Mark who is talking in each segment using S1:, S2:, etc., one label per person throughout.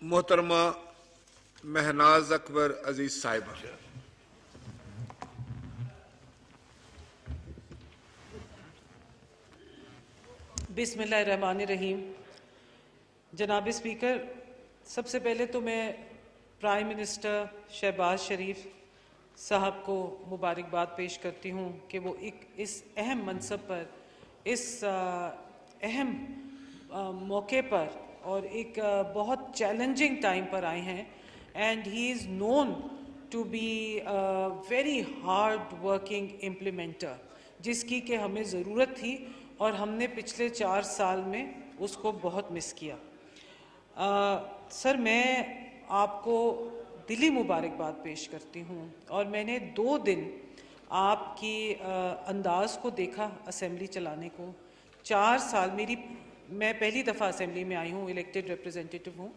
S1: محترمہ مہناز اکبر عزیز صاحبہ.
S2: بسم اللہ الرحمن الرحیم. جناب اسپیکر، سب سے پہلے تو میں پرائم منسٹر شہباز شریف صاحب کو مبارکباد پیش کرتی ہوں کہ وہ اس اہم منصب پر، اس اہم موقع پر اور ایک بہت چیلنجنگ ٹائم پر آئے ہیں. And he is known to be very hard working implementer, جس کی کہ ہمیں ضرورت تھی اور ہم نے پچھلے 4 سال میں اس کو بہت مس کیا. سر، میں آپ کو دلی مبارکباد پیش کرتی ہوں، اور میں نے 2 دن آپ کی انداز کو دیکھا اسمبلی چلانے کو. 4 سال میں پہلی دفعہ اسمبلی میں آئی ہوں، الیکٹڈ ریپرزینٹیٹو ہوں.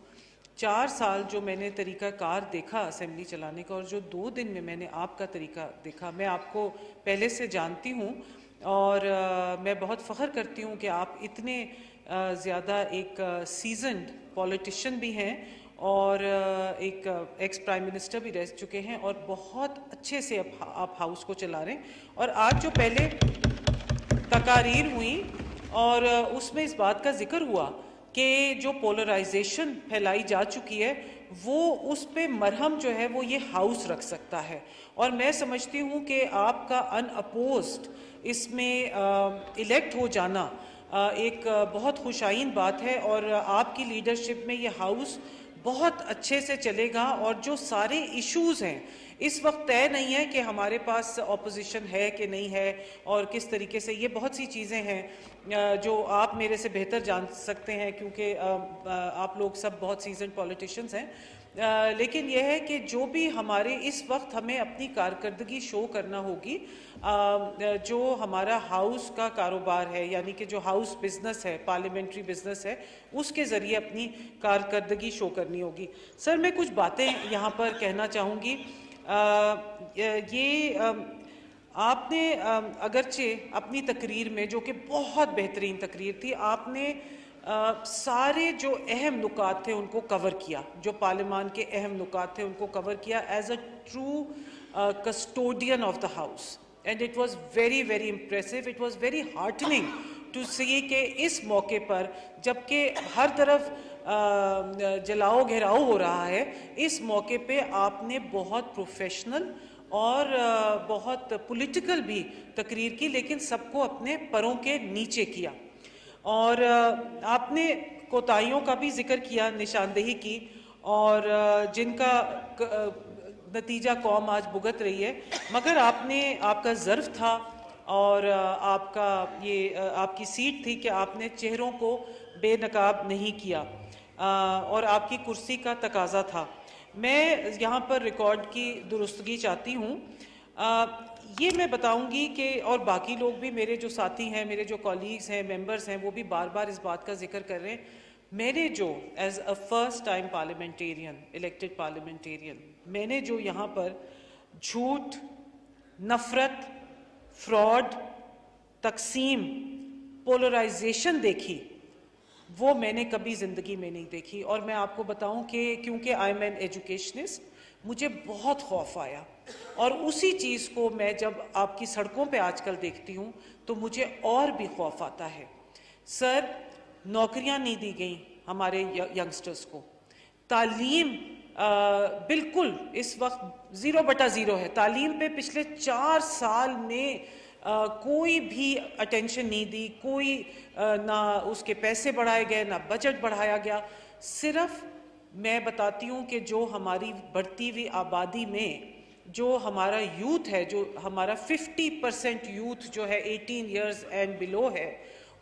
S2: 4 سال جو میں نے طریقہ کار دیکھا اسمبلی چلانے کا، اور جو 2 دن میں نے آپ کا طریقہ دیکھا، میں آپ کو پہلے سے جانتی ہوں اور میں بہت فخر کرتی ہوں کہ آپ اتنے زیادہ ایک سیزنڈ پولیٹیشین بھی ہیں اور ایک ایکس پرائم منسٹر بھی رہ چکے ہیں، اور بہت اچھے سے آپ ہاؤس کو چلا رہے ہیں. اور آج جو پہلے تقاریر ہوئیں اور اس میں اس بات کا ذکر ہوا کہ جو پولرائزیشن پھیلائی جا چکی ہے، وہ اس پہ مرہم جو ہے وہ یہ ہاؤس رکھ سکتا ہے. اور میں سمجھتی ہوں کہ آپ کا ان اپوزڈ اس میں الیکٹ ہو جانا ایک بہت خوش آئین بات ہے، اور آپ کی لیڈرشپ میں یہ ہاؤس بہت اچھے سے چلے گا. اور جو سارے ایشوز ہیں، اس وقت طے نہیں ہے کہ ہمارے پاس اپوزیشن ہے کہ نہیں ہے اور کس طریقے سے، یہ بہت سی چیزیں ہیں جو آپ میرے سے بہتر جان سکتے ہیں کیونکہ آپ لوگ سب بہت سیزنڈ پولیٹیشنز ہیں. لیکن یہ ہے کہ جو بھی ہمارے اس وقت ہمیں اپنی کارکردگی شو کرنا ہوگی، جو ہمارا ہاؤس کا کاروبار ہے، یعنی کہ جو ہاؤس بزنس ہے، پارلیمنٹری بزنس ہے، اس کے ذریعے اپنی کارکردگی شو کرنی ہوگی. سر، میں کچھ باتیں یہاں پر کہنا چاہوں گی. یہ آپ نے اگرچہ اپنی تقریر میں، جو کہ بہت بہترین تقریر تھی، آپ نے سارے جو اہم نکات تھے ان کو کور کیا، جو پارلیمان کے اہم نکات تھے ان کو کور کیا as a true custodian of the house. And it was very very impressive. It was very heartening to see کہ اس موقع پر، جبکہ ہر طرف جلاؤ گھیراؤ ہو رہا ہے، اس موقع پہ آپ نے بہت پروفیشنل اور بہت پولیٹیکل بھی تقریر کی، لیکن سب کو اپنے پروں کے نیچے کیا. اور آپ نے کوتاہیوں کا بھی ذکر کیا، نشاندہی کی، اور جن کا نتیجہ قوم آج بھگت رہی ہے. مگر آپ کا ظرف تھا اور آپ کا یہ آپ کی سیٹ تھی کہ آپ نے چہروں کو بے نقاب نہیں کیا، اور آپ کی کرسی کا تقاضا تھا. میں یہاں پر ریکارڈ کی درستگی چاہتی ہوں. یہ میں بتاؤں گی کہ، اور باقی لوگ بھی، میرے جو ساتھی ہیں، میرے جو کولیگز ہیں، ممبرز ہیں، وہ بھی بار بار اس بات کا ذکر کر رہے ہیں. میں نے جو as a first time parliamentarian, elected parliamentarian, میں نے جو یہاں پر جھوٹ، نفرت، فراڈ، تقسیم، پولرائزیشن دیکھی، وہ میں نے کبھی زندگی میں نہیں دیکھی. اور میں آپ کو بتاؤں کہ کیونکہ آئی ایم این ایجوکیشنسٹ، مجھے بہت خوف آیا، اور اسی چیز کو میں جب آپ کی سڑکوں پہ آج کل دیکھتی ہوں تو مجھے اور بھی خوف آتا ہے. سر، نوکریاں نہیں دی گئیں ہمارے ینگسٹرز کو. تعلیم بالکل اس وقت 0/0 ہے. تعلیم پہ پچھلے 4 سال میں کوئی بھی اٹینشن نہیں دی، کوئی نہ اس کے پیسے بڑھائے گئے، نہ بجٹ بڑھایا گیا. صرف میں بتاتی ہوں کہ جو ہماری بڑھتی ہوئی آبادی میں جو ہمارا یوتھ ہے، جو ہمارا 50% یوتھ جو ہے 18 ایئرز اینڈ بلو ہے،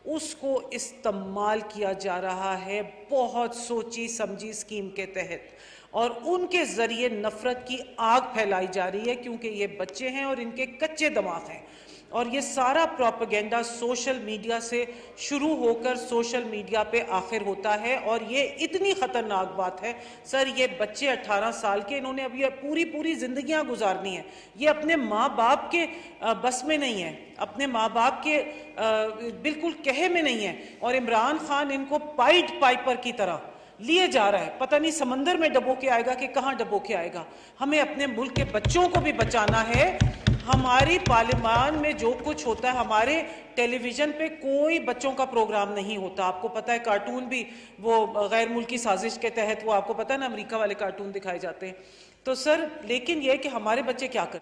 S2: اس کو استعمال کیا جا رہا ہے بہت سوچی سمجھی اسکیم کے تحت، اور ان کے ذریعے نفرت کی آگ پھیلائی جا رہی ہے، کیونکہ یہ بچے ہیں اور ان کے کچے دماغ ہیں. اور یہ سارا پروپیگنڈا سوشل میڈیا سے شروع ہو کر سوشل میڈیا پہ آخر ہوتا ہے. اور یہ اتنی خطرناک بات ہے سر، یہ بچے 18 سال کے، انہوں نے ابھی پوری زندگیاں گزارنی ہیں. یہ اپنے ماں باپ کے بس میں نہیں ہے، اپنے ماں باپ کے بالکل کہے میں نہیں ہے. اور عمران خان ان کو پائٹ پائپر کی طرح لیے جا رہا ہے، پتہ نہیں سمندر میں ڈبو کے آئے گا کہ کہاں ڈبو کے آئے گا۔ ہمیں اپنے ملک کے بچوں کو بھی بچانا ہے۔ ہماری پارلیمان میں جو کچھ ہوتا ہے، ہمارے ٹیلی ویژن پہ کوئی بچوں کا پروگرام نہیں ہوتا، آپ کو پتہ ہے کارٹون بھی وہ غیر ملکی سازش کے تحت، وہ آپ کو پتہ ہے نا امریکہ والے کارٹون دکھائے جاتے ہیں۔ تو سر لیکن یہ کہ ہمارے بچے کیا کریں؟